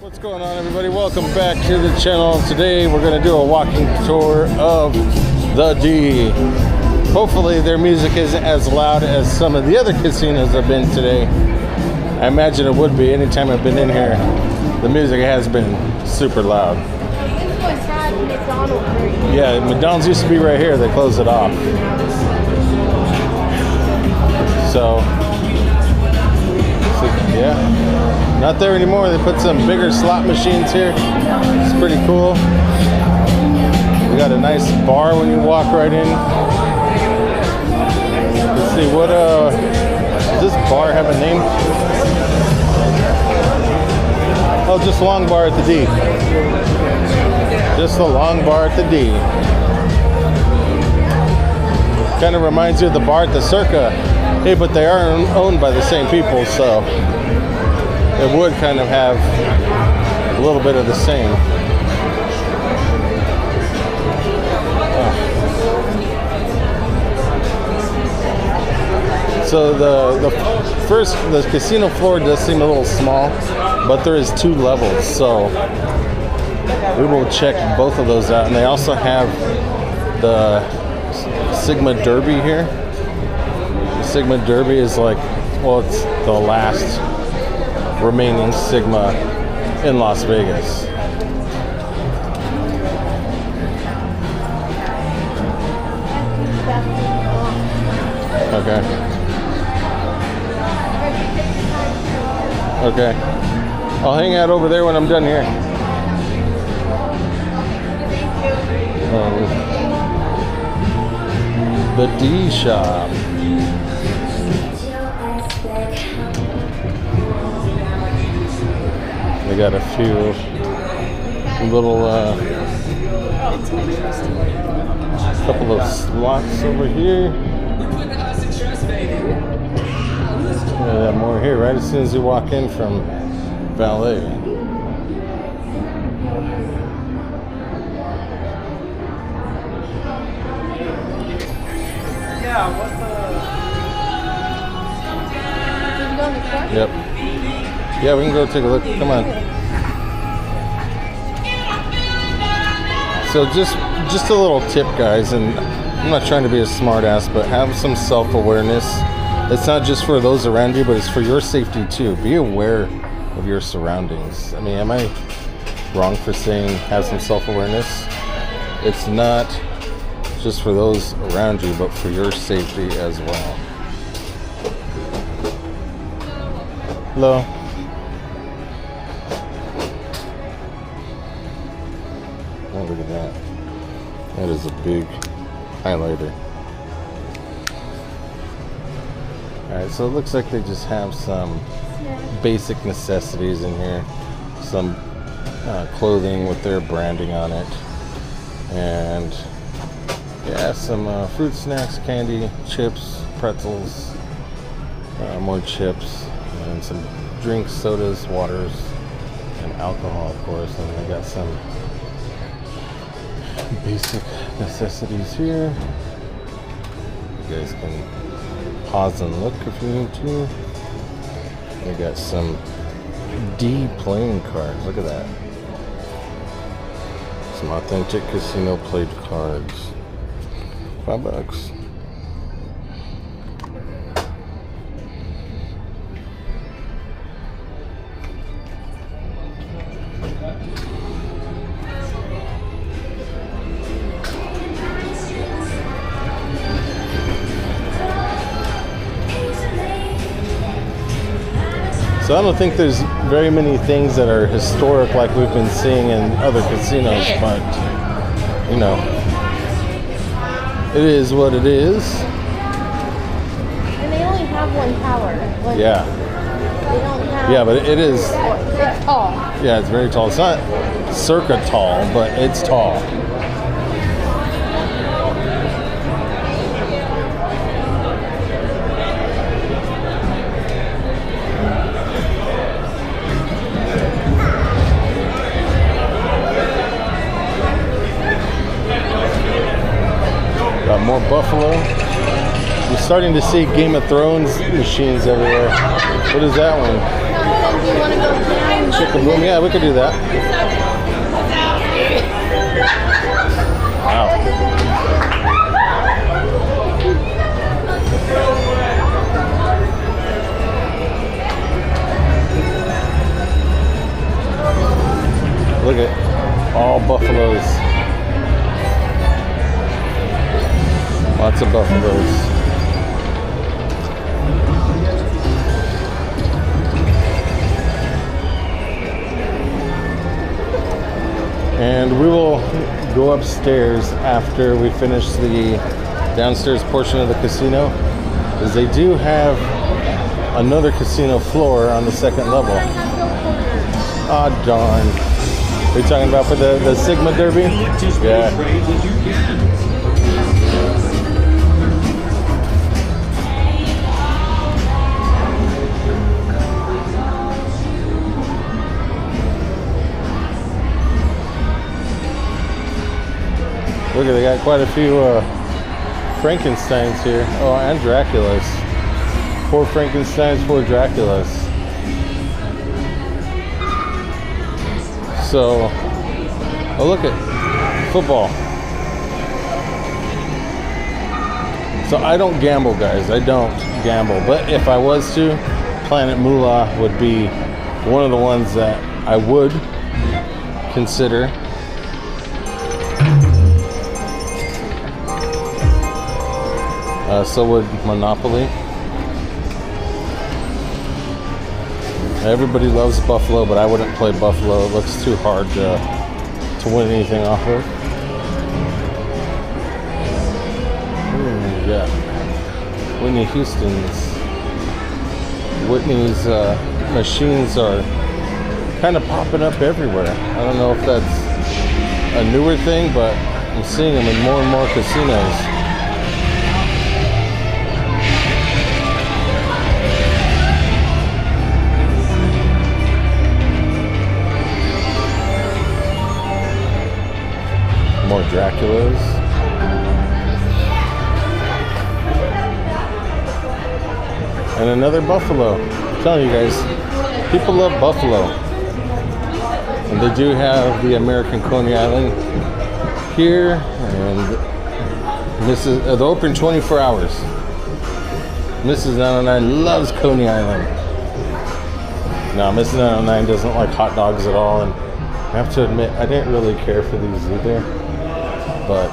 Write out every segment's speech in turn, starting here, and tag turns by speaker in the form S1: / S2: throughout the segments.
S1: What's going on, everybody? Welcome back to the channel. Today we're going to do a walking tour of the D. Hopefully their music isn't as loud as some of the other casinos I've been today. I imagine it would be. Anytime I've been in here, the music has been super loud. Yeah, McDonald's used to be right here. They closed it off. So yeah, not there anymore. They put some bigger slot machines here. It's pretty cool. We got a nice bar when you walk right in. Let's see, what does this bar have a name? Oh, just Long Bar at the D. Just the Long Bar at the D. Kind of reminds you of the bar at the Circa. Hey, but they are owned by the same people, so it would kind of have a little bit of the same. So the casino floor does seem a little small, but there is 2 levels, so we will check both of those out. And they also have the Sigma Derby here. The Sigma Derby is like, well, it's the last remaining Sigma in Las Vegas. Okay. Okay. I'll hang out over there when I'm done here. The D shop. They got a few little couple of slots over here. Yeah, more here right as soon as you walk in from valet.
S2: Yeah, what the... Did you go in the store?
S1: Yep. Yeah, we can go take a look. Come on. So just a little tip, guys, and I'm not trying to be a smart ass, but have some self-awareness. It's not just for those around you, but it's for your safety too. Be aware of your surroundings. I mean, am I wrong for saying have some self-awareness? It's not just for those around you, but for your safety as well. Hello. Oh, look at that. That is a big highlighter. Alright, so it looks like they just have some basic necessities in here. Some clothing with their branding on it. And yeah, some fruit snacks, candy, chips, pretzels, more chips, and some drinks, sodas, waters, and alcohol, of course. And they got some basic necessities here. You guys can pause and look if you need to. They got some D playing cards. Look at that. Some authentic casino played cards. $5. So I don't think there's very many things that are historic like we've been seeing in other casinos, but you know, it is what it is.
S2: And they only have one tower.
S1: Yeah.
S2: They don't have...
S1: Yeah, but it is...
S2: It's tall.
S1: Yeah, it's very tall. It's not Circa tall, but it's tall. Got more buffalo. You're starting to see Game of Thrones machines everywhere. What is that one?
S2: Do you want to go down?
S1: Chicken boom. Yeah, we could do that. Wow. Look at all buffaloes. Lots of buffaloes. And we will go upstairs after we finish the downstairs portion of the casino, because they do have another casino floor on the second level. Ah, darn. Are you talking about for the Sigma Derby? Yeah. Look at, they got quite a few Frankensteins here. Oh, and Draculas. 4 Frankensteins, 4 Draculas. So, oh, look at football. So I don't gamble, guys. I don't gamble. But if I was to, Planet Moolah would be one of the ones that I would consider. So would Monopoly. Everybody loves Buffalo, but I wouldn't play Buffalo. It looks too hard to win anything off of. Yeah. Whitney Houston's. Whitney's machines are kind of popping up everywhere. I don't know if that's a newer thing, but I'm seeing them in more and more casinos. More Draculas. And another buffalo. I'm telling you guys, people love buffalo. And they do have the American Coney Island here. And they're open 24 hours. Mrs. 909 loves Coney Island. No, Mrs. 909 doesn't like hot dogs at all. And I have to admit, I didn't really care for these either. But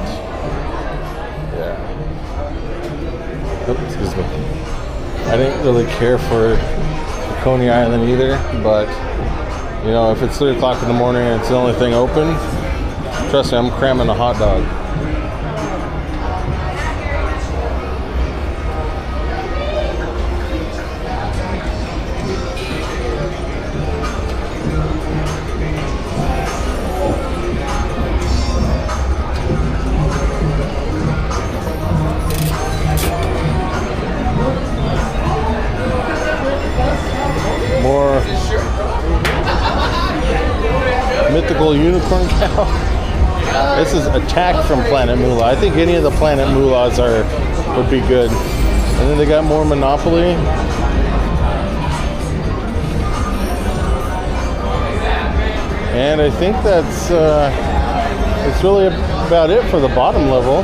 S1: yeah, oops, excuse me. I didn't really care for Coney Island either, but you know, if it's 3 o'clock in the morning and it's the only thing open, trust me, I'm cramming a hot dog. Mythical unicorn cow. This is Attack from Planet Moolah. I think any of the Planet Moolahs would be good. And then they got more Monopoly. And I think that's really about it for the bottom level.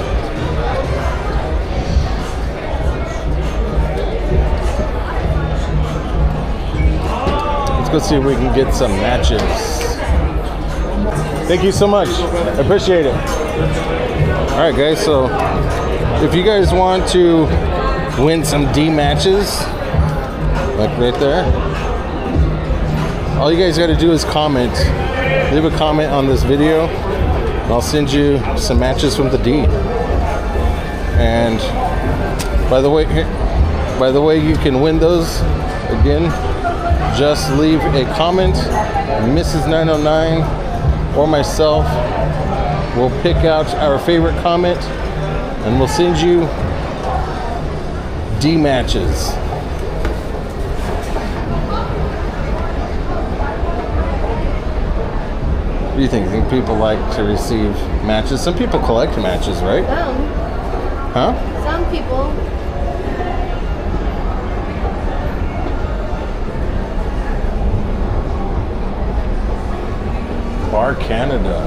S1: Let's go see if we can get some matches. Thank you so much. I appreciate it. All right, guys. So if you guys want to win some D matches, like right there, all you guys got to do is comment. Leave a comment on this video, and I'll send you some matches from the D. And by the way, you can win those. Again, just leave a comment. Mrs. 909 or myself will pick out our favorite comment, and we'll send you D matches. What do you think? Think people like to receive matches? Some people collect matches, right?
S2: Some.
S1: Huh?
S2: Some people.
S1: Bar Canada.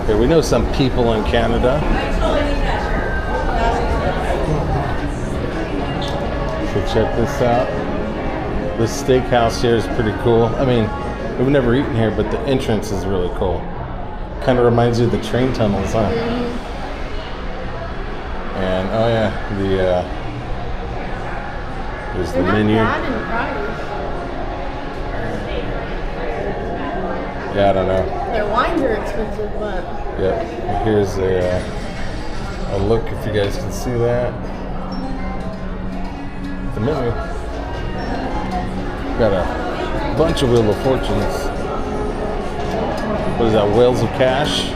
S1: Okay, we know some people in Canada. So check this out. This steakhouse here is pretty cool. I mean, we've never eaten here, but the entrance is really cool. Kind of reminds you of the train tunnels, huh? And oh yeah, there's the menu. Yeah, I don't know.
S2: Their wines are expensive, but
S1: Yep. Here's a look if you guys can see that. The menu. Got a bunch of Wheel of Fortunes. What is that? Whales of Cash.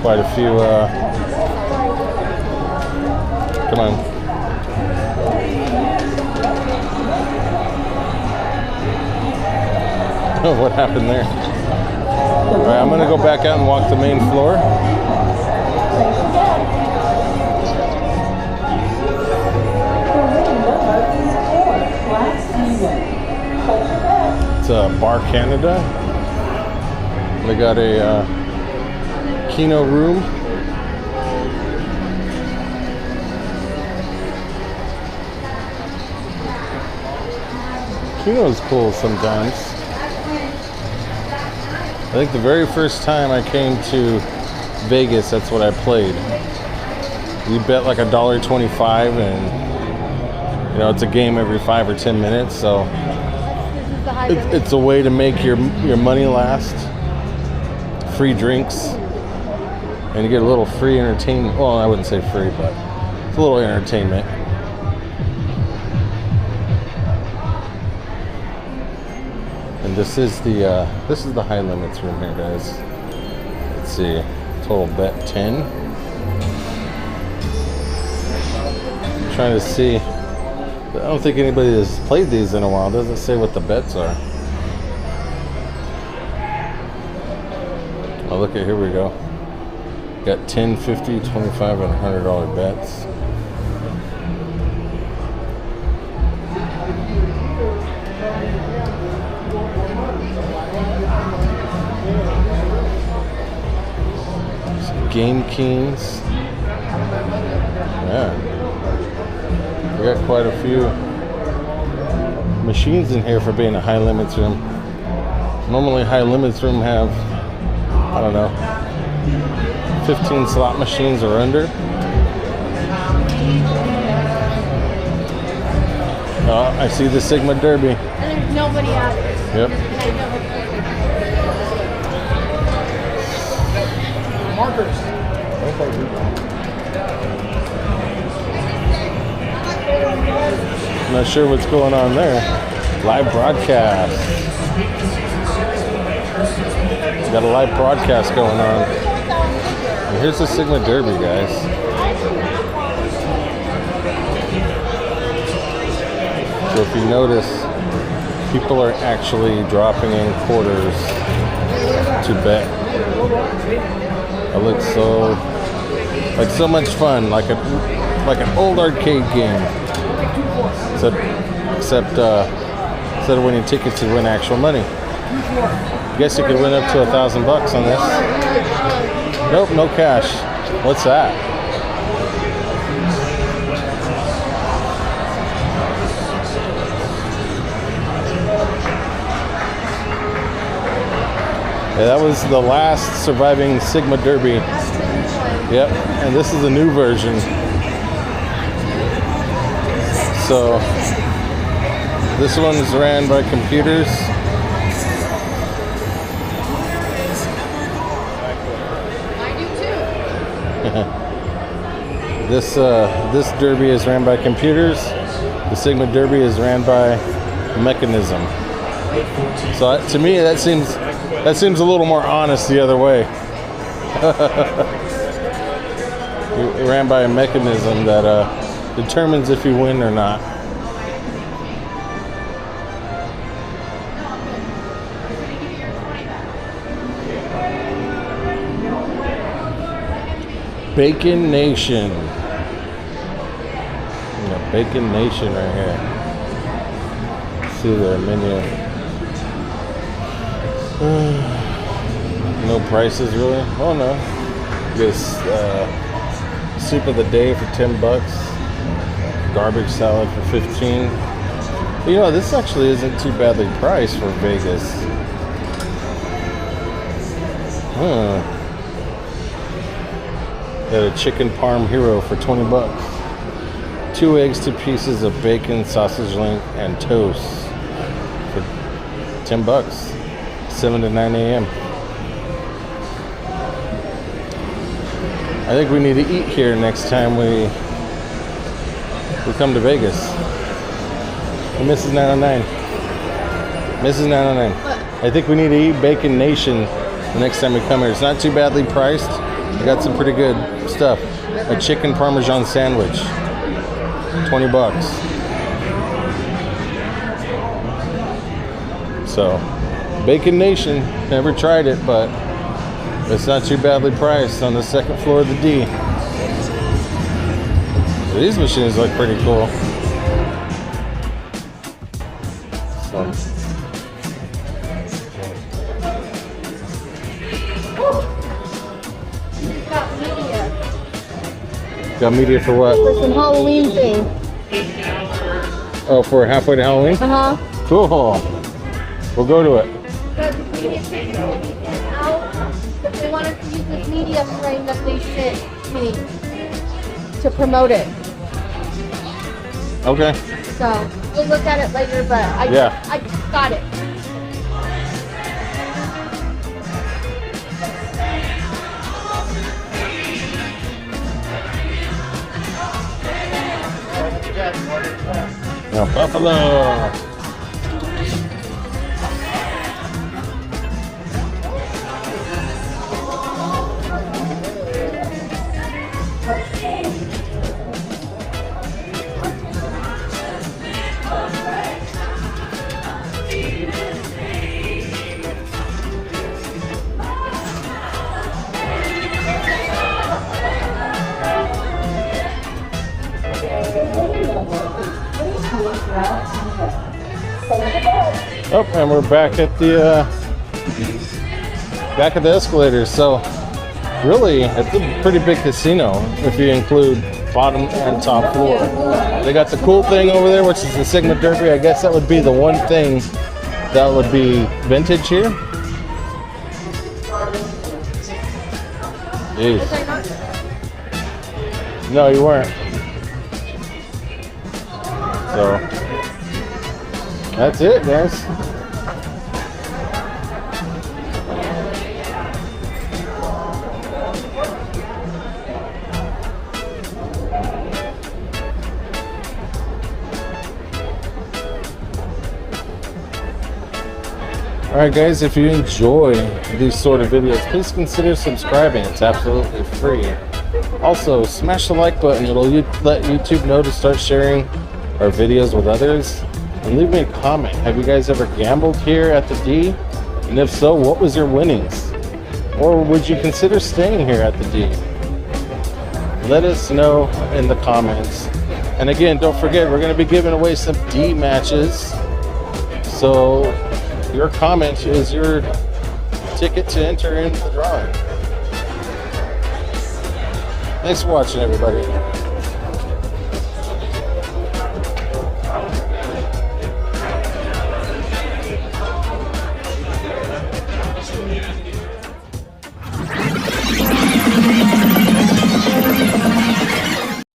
S1: Quite a few. Come on. Oh, what happened there? All right, I'm gonna go back out and walk the main floor. It's Bar Canada. They got a Kino room. Kino's cool sometimes. I think the very first time I came to Vegas, that's what I played. You bet like $1.25, and you know it's a game every 5 or 10 minutes, so it's a way to make your money last. Free drinks, and you get a little free entertainment. Well, I wouldn't say free, but it's a little entertainment. And this is the high limits room here, guys. Let's see, total bet 10. I'm trying to see. I don't think anybody has played these in a while. It doesn't say what the bets are. Oh, look at, here we go. Got 10, 50, 25, and $100 bets. Game Kings. Yeah. We got quite a few machines in here for being a high limits room. Normally high limits room have, I don't know, 15 slot machines or under. Oh, I see the Sigma Derby.
S2: and there's nobody out there.
S1: Yep.
S3: Markers.
S1: I'm not sure what's going on there. Live broadcast. Got a live broadcast going on. And here's the Sigma Derby, guys. So if you notice, people are actually dropping in quarters to bet. It looks so much fun, like an old arcade game. Except instead of winning tickets, you win actual money. Guess you could win up to $1,000 on this. Nope, no cash. What's that? Yeah, that was the last surviving Sigma Derby. Yep, and this is a new version. So this one is ran by computers. This derby is ran by computers. The Sigma Derby is ran by mechanism. So to me, that seems a little more honest the other way. Ran by a mechanism that determines if you win or not. Bacon Nation. Yeah, Bacon Nation right here. Let's see their menu. No prices really. Oh no. This soup of the day for $10. Garbage salad for 15. You know, this actually isn't too badly priced for Vegas. Got a chicken parm hero for $20. 2 eggs, 2 pieces of bacon, sausage link, and toast for $10. 7 to 9 a.m. I think we need to eat here next time we come to Vegas. And Mrs. 909. Mrs. 909. I think we need to eat Bacon Nation the next time we come here. It's not too badly priced. I got some pretty good stuff. A chicken parmesan sandwich. $20. So, Bacon Nation. Never tried it, but it's not too badly priced on the second floor of the D. These machines look pretty cool. So. Got media for what?
S2: For some Halloween thing.
S1: Oh, for halfway to Halloween?
S2: Uh-huh.
S1: Cool. We'll go to it.
S2: They wanted to use this media frame that they sent me to promote it.
S1: Okay.
S2: So we'll look at it later, but I got it.
S1: Now, Buffalo. Oh, and we're back at the escalators. So, really, it's a pretty big casino if you include bottom and top floor. They got the cool thing over there, which is the Sigma Derby. I guess that would be the one thing that would be vintage here. Jeez. No, you weren't. So, that's it, guys. Alright guys, if you enjoy these sort of videos, please consider subscribing. It's absolutely free. Also, smash the like button. It'll let YouTube know to start sharing our videos with others. And leave me a comment. Have you guys ever gambled here at the D? And if so, what was your winnings? Or would you consider staying here at the D? Let us know in the comments. And again, don't forget, we're going to be giving away some D matches. So your comment is your ticket to enter into the drawing. Thanks for watching, everybody.